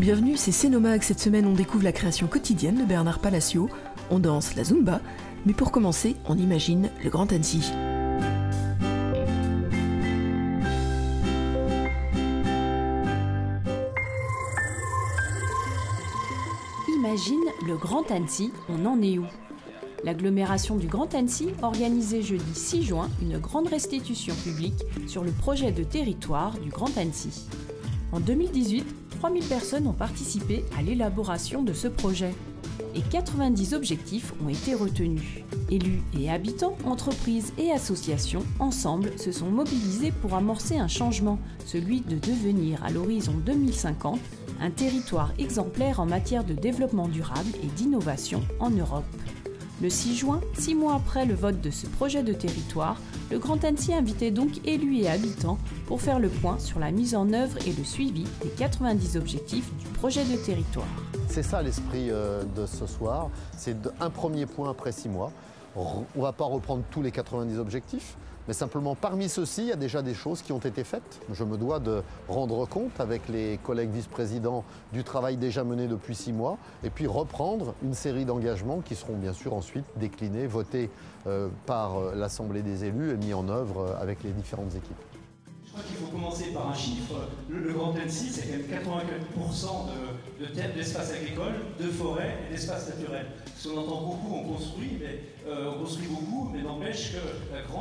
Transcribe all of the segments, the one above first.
Bienvenue, c'est Cénomag. Cette semaine, on découvre la création quotidienne de Bernard Palacio. On danse la Zumba, mais pour commencer, on imagine le Grand Annecy. Imagine le Grand Annecy, on en est où? L'agglomération du Grand Annecy organisait jeudi 6 juin une grande restitution publique sur le projet de territoire du Grand Annecy. En 2018, 3000 personnes ont participé à l'élaboration de ce projet et 90 objectifs ont été retenus. Élus et habitants, entreprises et associations, ensemble, se sont mobilisés pour amorcer un changement, celui de devenir à l'horizon 2050 un territoire exemplaire en matière de développement durable et d'innovation en Europe. Le 6 juin, 6 mois après le vote de ce projet de territoire, le Grand Annecy invitait donc élus et habitants pour faire le point sur la mise en œuvre et le suivi des 90 objectifs du projet de territoire. C'est ça l'esprit de ce soir, c'est un premier point après 6 mois. On ne va pas reprendre tous les 90 objectifs, mais simplement parmi ceux-ci, il y a déjà des choses qui ont été faites. Je me dois de rendre compte avec les collègues vice-présidents du travail déjà mené depuis 6 mois et puis reprendre une série d'engagements qui seront bien sûr ensuite déclinés, votés par l'Assemblée des élus et mis en œuvre avec les différentes équipes. Je crois qu'il faut commencer par un chiffre. Le Grand Annecy, c'est quand même 84% d'espaces agricoles, de forêts et d'espaces naturels. Parce qu'on entend beaucoup, on construit beaucoup, mais n'empêche que la plus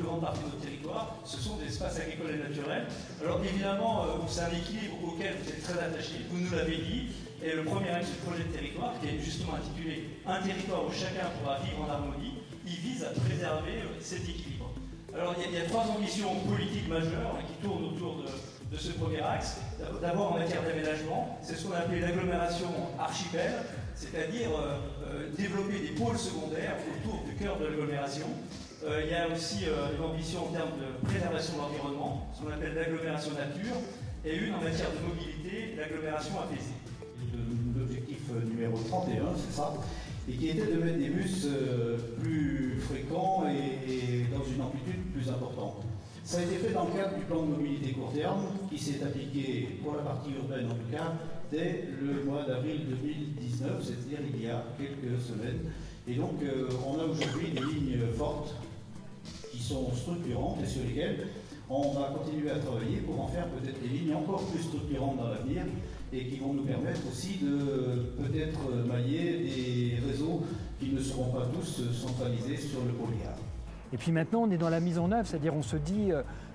grande partie de notre territoire, ce sont des espaces agricoles et naturels. Alors évidemment, c'est un équilibre auquel vous êtes très attachés, vous nous l'avez dit, et le premier axe du projet de territoire, qui est justement intitulé « Un territoire où chacun pourra vivre en harmonie », il vise à préserver cet équilibre. Alors il y a 3 ambitions politiques majeures qui tournent autour de ce premier axe. D'abord en matière d'aménagement, c'est ce qu'on a appelé l'agglomération archipel, c'est-à-dire développer des pôles secondaires autour du cœur de l'agglomération. Il y a aussi une ambition en termes de préservation de l'environnement, ce qu'on appelle l'agglomération nature, et une en matière de mobilité, l'agglomération apaisée. L'objectif numéro 31, c'est ça, et qui était de mettre des bus plus fréquents et dans une amplitude plus importante. Ça a été fait dans le cadre du plan de mobilité court terme qui s'est appliqué pour la partie urbaine en tout cas dès le mois d'avril 2019, c'est-à-dire il y a quelques semaines. Et donc on a aujourd'hui des lignes fortes qui sont structurantes et sur lesquelles on va continuer à travailler pour en faire peut-être des lignes encore plus structurantes dans l'avenir et qui vont nous permettre aussi de peut-être mailler des réseaux qui ne seront pas tous centralisés sur le pôle Gare. Et puis maintenant, on est dans la mise en œuvre, c'est-à-dire on se dit,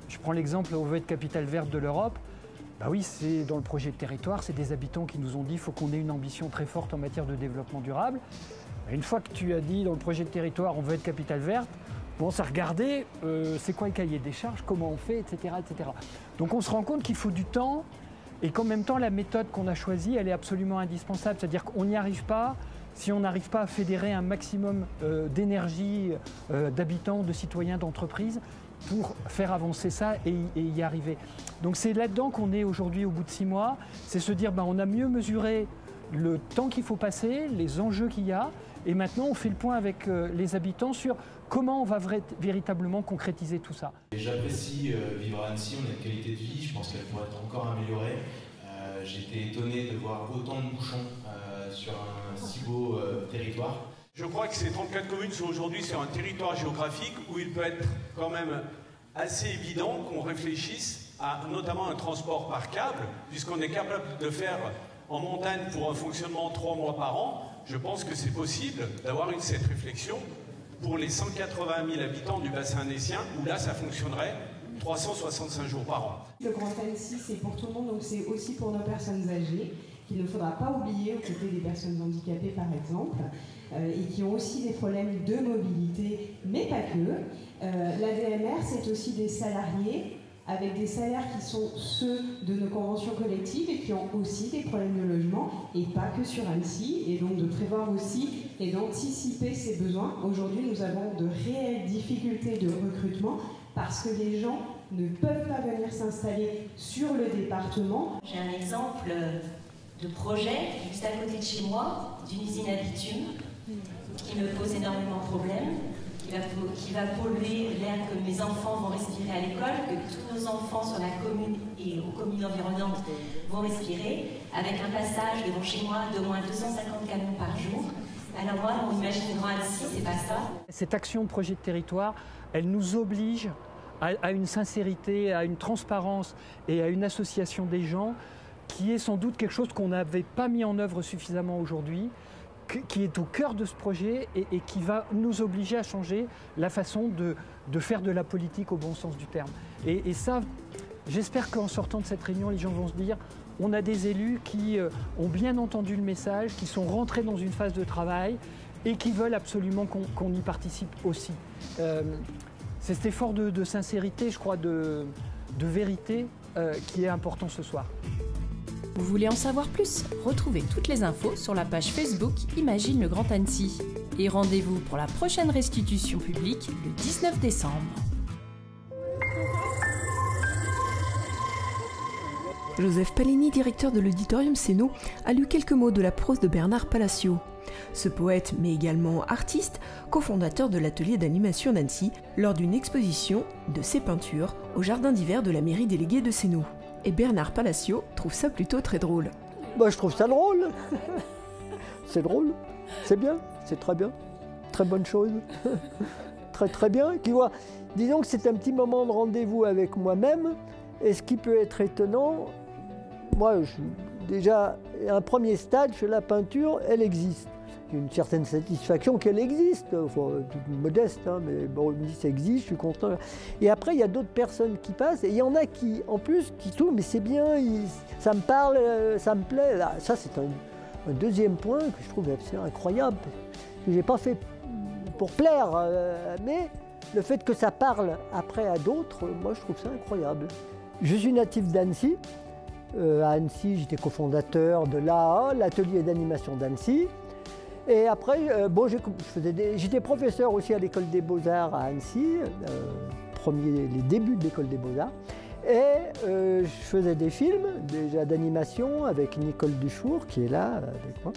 je prends l'exemple, on veut être capitale verte de l'Europe. Bah oui, c'est dans le projet de territoire, c'est des habitants qui nous ont dit qu'il faut qu'on ait une ambition très forte en matière de développement durable. Et une fois que tu as dit dans le projet de territoire, on veut être capitale verte, bon, ça regarder, c'est quoi le cahier des charges, comment on fait, etc., etc. Donc on se rend compte qu'il faut du temps et qu'en même temps, la méthode qu'on a choisie, elle est absolument indispensable. C'est-à-dire qu'on n'y arrive pas si on n'arrive pas à fédérer un maximum d'énergie, d'habitants, de citoyens, d'entreprises pour faire avancer ça et y arriver. Donc c'est là-dedans qu'on est aujourd'hui au bout de 6 mois. C'est se dire, on a mieux mesuré le temps qu'il faut passer, les enjeux qu'il y a, et maintenant on fait le point avec les habitants sur comment on va véritablement concrétiser tout ça. J'apprécie vivre à Annecy, on a une qualité de vie, je pense qu'elle pourrait être encore améliorée. J'étais étonné de voir autant de bouchons sur un si beau territoire. Je crois que ces 34 communes sont aujourd'hui sur un territoire géographique où il peut être quand même assez évident qu'on réfléchisse à notamment un transport par câble, puisqu'on est capable de faire en montagne pour un fonctionnement 3 mois par an. Je pense que c'est possible d'avoir cette réflexion pour les 180 000 habitants du bassin annécien, où là ça fonctionnerait 365 jours par an. Le Grand Annecy, c'est pour tout le monde, donc c'est aussi pour nos personnes âgées, qu'il ne faudra pas oublier aux côtés des personnes handicapées par exemple, et qui ont aussi des problèmes de mobilité, mais pas que. L'ADMR, c'est aussi des salariés avec des salaires qui sont ceux de nos conventions collectives et qui ont aussi des problèmes de logement, et pas que sur Annecy, et donc de prévoir aussi et d'anticiper ces besoins. Aujourd'hui, nous avons de réelles difficultés de recrutement parce que les gens ne peuvent pas venir s'installer sur le département. J'ai un exemple de projet juste à côté de chez moi, d'une usine à bitume, qui me pose énormément de problèmes, qui qui va polluer l'air que mes enfants vont respirer à l'école, que tous nos enfants sur la commune et aux communes environnantes vont respirer, avec un passage devant chez moi d'au moins 250 camions par jour. Alors moi, on imagine Grand Annecy, c'est pas ça. Cette action de projet de territoire, elle nous oblige à une sincérité, à une transparence et à une association des gens qui est sans doute quelque chose qu'on n'avait pas mis en œuvre suffisamment aujourd'hui, qui est au cœur de ce projet et qui va nous obliger à changer la façon de faire de la politique au bon sens du terme. Et ça, j'espère qu'en sortant de cette réunion, les gens vont se dire on a des élus qui ont bien entendu le message, qui sont rentrés dans une phase de travail et qui veulent absolument qu'on y participe aussi. C'est cet effort de sincérité, je crois, de vérité qui est important ce soir. Vous voulez en savoir plus? Retrouvez toutes les infos sur la page Facebook Imagine le Grand Annecy. Et rendez-vous pour la prochaine restitution publique le 19 décembre. Joseph Palini, directeur de l'auditorium Sénaux, a lu quelques mots de la prose de Bernard Palacio. Ce poète, mais également artiste, cofondateur de l'atelier d'animation d'Annecy, lors d'une exposition de ses peintures au jardin d'hiver de la mairie déléguée de Sénaux. Et Bernard Palacio trouve ça plutôt très drôle. Bah, je trouve ça drôle. C'est drôle, c'est bien, c'est très bien. Très bonne chose. Très très bien. Disons que c'est un petit moment de rendez-vous avec moi-même. Et ce qui peut être étonnant, moi, déjà, un premier stade, je fais la peinture, elle existe. J'ai une certaine satisfaction qu'elle existe, enfin, toute modeste, hein, mais bon, je me dis ça existe, je suis content. Et après, il y a d'autres personnes qui passent, et il y en a qui, en plus, qui trouvent, mais c'est bien, ça me parle, ça me plaît. Là, ça, c'est un deuxième point que je trouve absolument incroyable, que je n'ai pas fait pour plaire, mais le fait que ça parle après à d'autres, moi, je trouve ça incroyable. Je suis natif d'Annecy. À Annecy, j'étais cofondateur de l'AA, l'atelier d'animation d'Annecy. Et après, j'étais professeur aussi à l'école des Beaux-Arts à Annecy, les débuts de l'école des Beaux-Arts. Et je faisais des films déjà d'animation avec Nicole Dufour, qui est là avec moi.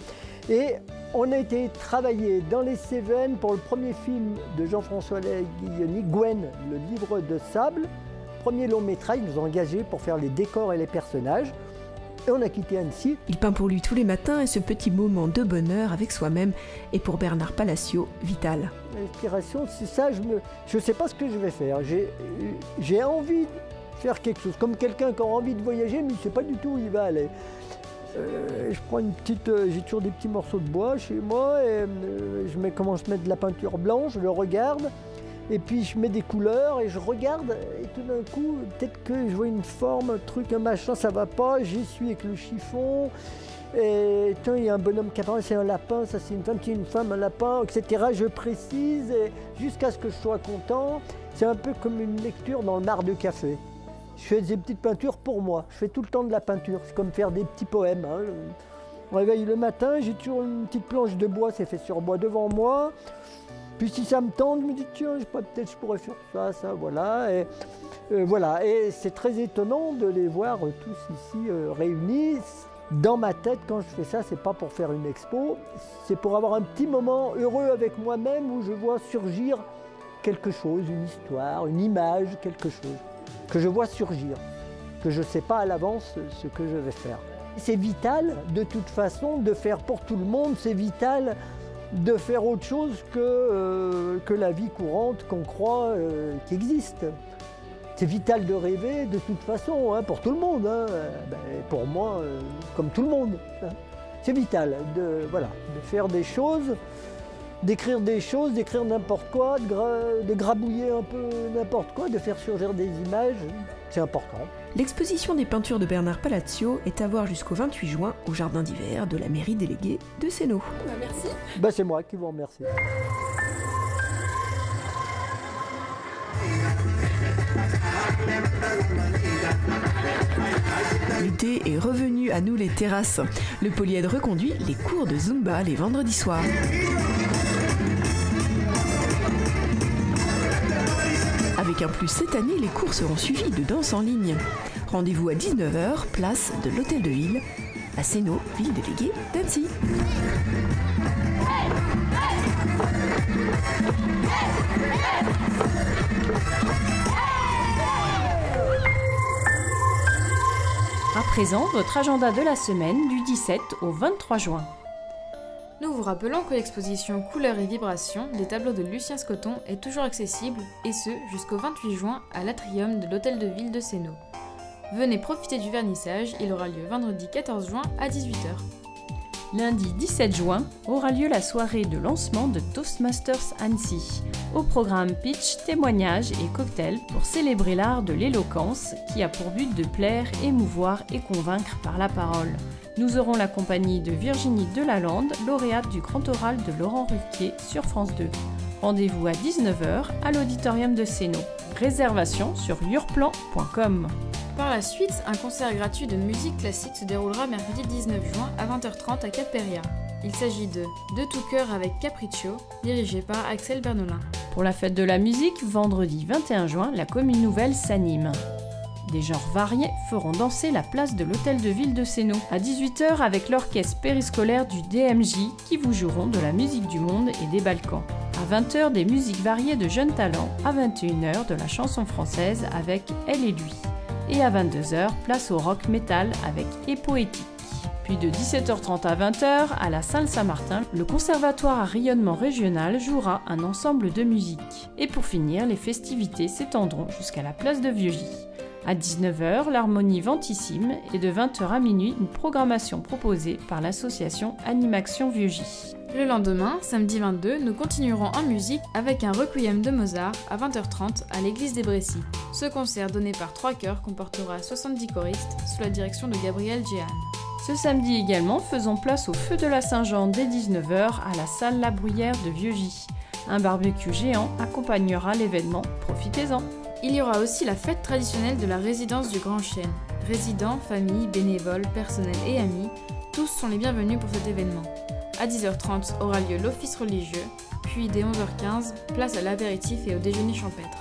Et on a été travailler dans les Cévennes pour le premier film de Jean-François Guilloni, Gwen, le livre de sable. Premier long métrage, ils nous ont engagés pour faire les décors et les personnages. Et on a quitté Annecy. Il peint pour lui tous les matins et ce petit moment de bonheur avec soi-même est pour Bernard Palacio vital. L'inspiration, c'est ça, je ne sais pas ce que je vais faire. J'ai envie de faire quelque chose, comme quelqu'un qui a envie de voyager, mais il ne sait pas du tout où il va aller. Je prends j'ai toujours des petits morceaux de bois chez moi, et je commence à mettre de la peinture blanche, je le regarde. Et puis je mets des couleurs et je regarde et tout d'un coup, peut-être que je vois une forme, un truc, un machin, ça va pas, j'y suis avec le chiffon. Et il y a un bonhomme qui apparaît, c'est un lapin, ça c'est une femme, un lapin, etc. Je précise jusqu'à ce que je sois content. C'est un peu comme une lecture dans le mar de café. Je fais des petites peintures pour moi, je fais tout le temps de la peinture, c'est comme faire des petits poèmes. Hein. Je me réveille le matin, j'ai toujours une petite planche de bois, c'est fait sur bois devant moi. Puis si ça me tente, je me dis tiens, peut-être je pourrais faire ça, voilà. Voilà. Et c'est très étonnant de les voir tous ici réunis. Dans ma tête, quand je fais ça, c'est pas pour faire une expo, c'est pour avoir un petit moment heureux avec moi-même où je vois surgir quelque chose, une histoire, une image, quelque chose que je vois surgir, que je ne sais pas à l'avance ce que je vais faire. C'est vital, de toute façon, de faire pour tout le monde, c'est vital de faire autre chose que la vie courante qu'on croit qui existe. C'est vital de rêver de toute façon, hein, pour tout le monde, hein. Pour moi, comme tout le monde. Hein. C'est vital de faire des choses, d'écrire des choses, d'écrire n'importe quoi, de grabouiller un peu n'importe quoi, de faire surgir des images, c'est important. L'exposition des peintures de Bernard Palacio est à voir jusqu'au 28 juin au jardin d'hiver de la mairie déléguée de Sénaux. Merci. C'est moi qui vous remercie. L'été est revenu à nous les terrasses. Le Polyède reconduit les cours de Zumba les vendredis soirs. Avec un plus cette année, les cours seront suivis de danse en ligne. Rendez-vous à 19h, place de l'Hôtel de Ville, à Sénaux, ville déléguée d'Annecy. À présent, votre agenda de la semaine du 17 au 23 juin. Nous vous rappelons que l'exposition Couleurs et vibrations des tableaux de Lucien Scoton est toujours accessible, et ce jusqu'au 28 juin à l'Atrium de l'Hôtel de Ville de Sénaux. Venez profiter du vernissage, il aura lieu vendredi 14 juin à 18h. Lundi 17 juin aura lieu la soirée de lancement de Toastmasters Annecy. Au programme pitch, témoignages et cocktails pour célébrer l'art de l'éloquence qui a pour but de plaire, émouvoir et convaincre par la parole. Nous aurons la compagnie de Virginie Delalande, lauréate du Grand Oral de Laurent Ruquier sur France 2. Rendez-vous à 19h à l'auditorium de Sénaux. Réservation sur yourplan.com. Par la suite, un concert gratuit de musique classique se déroulera mercredi 19 juin à 20h30 à Cap-Péria. Il s'agit de tout cœur avec Capriccio, dirigé par Axel Bernolin. Pour la fête de la musique, vendredi 21 juin, la commune nouvelle s'anime. Des genres variés feront danser la place de l'Hôtel de Ville de Sénaux à 18h avec l'orchestre périscolaire du DMJ qui vous joueront de la musique du monde et des Balkans. À 20h, des musiques variées de jeunes talents. À 21h, de la chanson française avec Elle et lui. Et à 22h, place au rock metal avec Et Poétique. Puis de 17h30 à 20h, à la salle Saint-Martin, le conservatoire à rayonnement régional jouera un ensemble de musique. Et pour finir, les festivités s'étendront jusqu'à la place de Vieuxgy. À 19h, l'harmonie Ventissime et de 20h à minuit, une programmation proposée par l'association Animaction Vieuxgy. Le lendemain, samedi 22, nous continuerons en musique avec un requiem de Mozart à 20h30 à l'église des Brécy. Ce concert donné par 3 chœurs comportera 70 choristes sous la direction de Gabriel Jehan. Ce samedi également, faisons place au feu de la Saint-Jean dès 19h à la salle La Bruyère de Vieuxgy. Un barbecue géant accompagnera l'événement, profitez-en. Il y aura aussi la fête traditionnelle de la résidence du Grand Chêne. Résidents, familles, bénévoles, personnel et amis, tous sont les bienvenus pour cet événement. À 10h30 aura lieu l'office religieux, puis dès 11h15, place à l'apéritif et au déjeuner champêtre.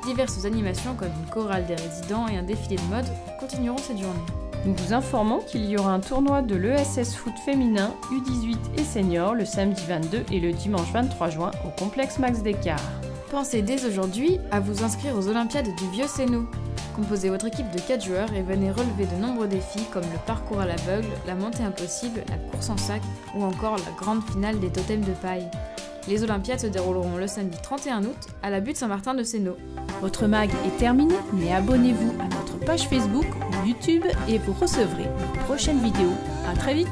Diverses animations comme une chorale des résidents et un défilé de mode continueront cette journée. Nous vous informons qu'il y aura un tournoi de l'ESS Foot féminin, U18 et senior le samedi 22 et le dimanche 23 juin au complexe Max Descartes. Pensez dès aujourd'hui à vous inscrire aux Olympiades du Vieux Sénaux. Composez votre équipe de 4 joueurs et venez relever de nombreux défis comme le parcours à l'aveugle, la montée impossible, la course en sac ou encore la grande finale des totems de paille. Les Olympiades se dérouleront le samedi 31 août à la butte Saint-Martin de Sénaux. Votre mag est terminé, mais abonnez-vous à notre page Facebook ou YouTube et vous recevrez une prochaine vidéo. À très vite!